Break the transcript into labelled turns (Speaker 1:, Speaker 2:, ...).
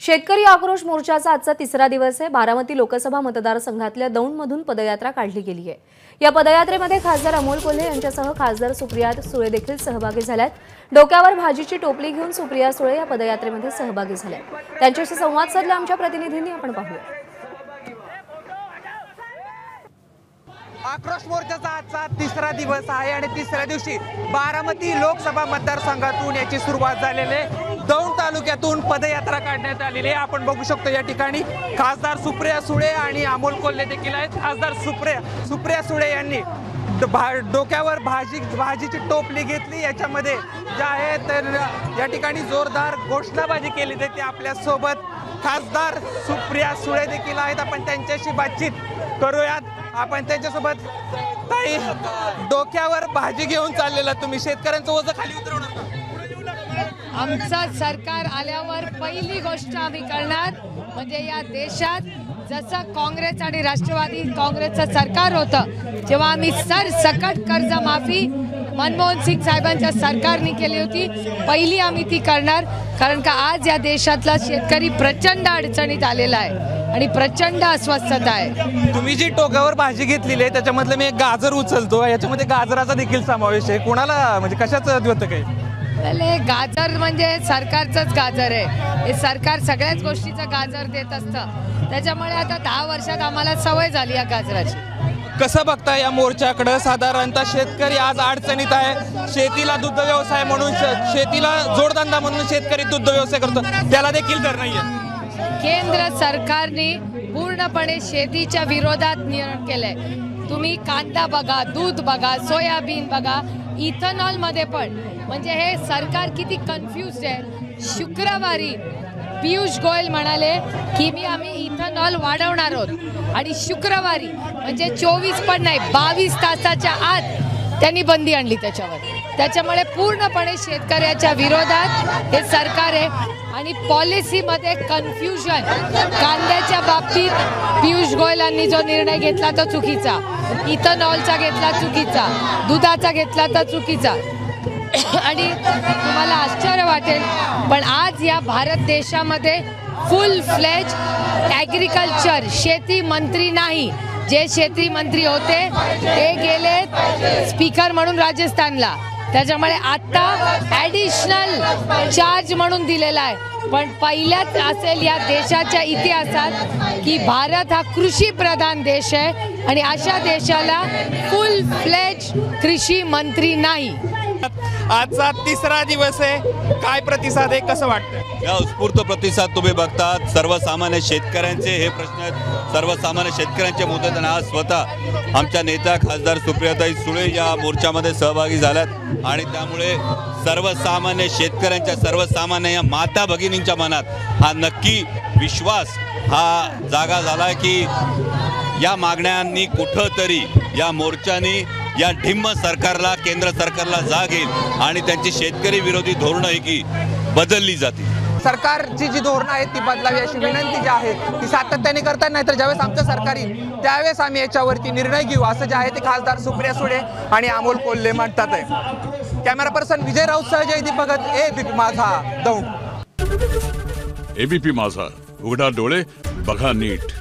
Speaker 1: शेतकरी आक्रोश मोर्चाचा आजचा तिसरा दिवस आहे। बारामती लोकसभा मतदारसंघातल्या दौंडमधून पदयात्रा काढली गेली आहे। या पदयात्रेमध्ये खासदार अमोल कोल्हे यांच्यासह खासदार सुप्रिया सुळे देखील सहभागी झाल्यात। डोक्यावर भाजीची टोपली घेऊन सुप्रिया सुळे या पदयात्रेमध्ये सहभागी झाल्या। त्यांच्याशी संवाद साधला आमच्या प्रतिनिधींनी, आपण पाहूया।
Speaker 2: आक्रोश मोर्चाचा आजचा तिसरा दिवस आहे आणि तिसऱ्या दिवशी बारामती लोकसभा मतदारसंघातून याची सुरुवात झालेली आहे। दौंड तालुक्यातून पदयात्रा काढण्यात आलेली आहे। आपण बघू शकतो या ठिकाणी खासदार सुप्रिया सुळे आणि अमोल कोल्हे देखील आहेत। खासदार सुप्रिया सुळे यांनी डोक्यावर भाजीची टोपली घेतली, याच्यामध्ये जे आहे तर या ठिकाणी जोरदार घोषणाबाजी केली जाते। आपल्या सोबत खासदार सुप्रिया सुळे देखील आहेत, आपण त्यांच्याशी बातचीत करूयात। आपण त्यांच्यासोबत ताई, डोक्यावर भाजी घेऊन चाललेला तुम्ही, शेतकऱ्यांचं ओझं खाली उतरवणार का?
Speaker 3: आमचं सरकार आल्यावर पहिली गोष्ट आम्ही करणार म्हणजे या देशात जसं काँग्रेस आणि राष्ट्रवादी काँग्रेसचं सरकार होतं जेव्हा आम्ही सरसकट कर्जमाफी मनमोहन सिंग साहेबांच्या सरकारने केली होती, पहिली आम्ही ती करणार। कारण का आज या देशातला शेतकरी प्रचंड अडचणीत आलेला आहे आणि प्रचंड अस्वस्थता आहे।
Speaker 2: तुम्ही जी टोक्यावर भाजी घेतलेली आहे त्याच्यामधलं मी एक गाजर उचलतो, याच्यामध्ये गाजराचा देखील समावेश आहे। कोणाला म्हणजे कशाचं होतं काय?
Speaker 3: गाजर म्हणजे सरकारचंच गाजर आहे, हे सरकार सगळ्याच गोष्टीचं गाजर देत असतं, त्याच्यामुळे आता 10 वर्षात आम्हाला सवय झाली या गाजराची।
Speaker 2: कसं बघता या मोर्चाकडे? साधारणतः शेतकरी आज अडचणीत आहे। शेतीला दुग्ध व्यवसाय म्हणून, शेतीला जोडधंदा म्हणून शेतकरी दुग्ध व्यवसाय करतो, त्याला देखील दर नाहीये।
Speaker 3: केंद्र सरकारने पूर्णपणे शेतीच्या विरोधात निर्णय केलाय। तुम्ही कांदा बघा, दूध बघा, सोयाबीन बघा, इथेनॉल मध्ये पण म्हणजे हे सरकार किती कन्फ्युज्ड आहे। शुक्रवारी पियुष गोयल म्हणाले की आम्ही इथेनॉल वाढवणार आहोत आणि शुक्रवारी म्हणजे 24 पण नाही 22 तासाच्या आत त्यांनी बंदी आणली त्याच्यावर। त्याच्यामुळे पूर्णपणे शेतकऱ्याच्या विरोधात हे सरकार आहे आणि पॉलिसीमध्ये कन्फ्युजन। कांद्याच्या बाबतीत पियुष गोयलांनी जो निर्णय घेतला तो चुकीचा, इथेनॉलचा घेतला चुकीचा, दुधाचा घेतला तर चुकीचा। आणि तुम्हाला आश्चर्य वाटेल पण आज या भारत देशामध्ये फुल फ्लेज ॲग्रिकल्चर शेती मंत्री नाही। जे शेती मंत्री होते ते गेले स्पीकर म्हणून राजस्थानला, त्याच्यामुळे आता ॲडिशनल चार्ज म्हणून दिलेला आहे। पण पहिल्याच असेल या देशाच्या इतिहासात की भारत हा कृषी प्रधान देश आहे आणि अशा देशाला फुल फ्लेज कृषी मंत्री नाही।
Speaker 2: आजचा तिसरा दिवस आहे, काय प्रतिसाद आहे, कसं वाटतं?
Speaker 4: या उत्स्फूर्त प्रतिसाद तुम्ही बघतात। सर्वसामान्य शेतकऱ्यांचे हे प्रश्न आहेत, सर्वसामान्य शेतकऱ्यांचे मुद्दे आहेत। आज स्वतः आमच्या नेत्या खासदार सुप्रियाताई सुळे या मोर्चामध्ये सहभागी झाल्यात आणि त्यामुळे सर्वसामान्य शेतकऱ्यांच्या, सर्वसामान्य या माता भगिनींच्या मनात हा नक्की विश्वास हा जागा झाला की या मागण्यांनी कुठंतरी या मोर्चानी या ढिम्म सरकारला, केंद्र सरकारला जाग येईल आणि त्यांची शेतकरी विरोधी धोरणं ही की बदलली जातील।
Speaker 2: सरकारची जी धोरणं आहेत ती बदलावी अशी विनंती जी आहे ती सातत्याने करतात, नाहीतर ज्यावेळेस आमचं सरकार येईल त्यावेळेस आम्ही याच्यावरती निर्णय घेऊ, असं जे आहे ते खासदार सुप्रिया सुळे आणि अमोल कोल्हे म्हणतात आहे। कॅमेरा पर्सन विजय राऊत सह जयदीप भगत, एबीपी माझा, दौंड।
Speaker 5: एबीपी माझा, उघडा डोळे बघा नीट।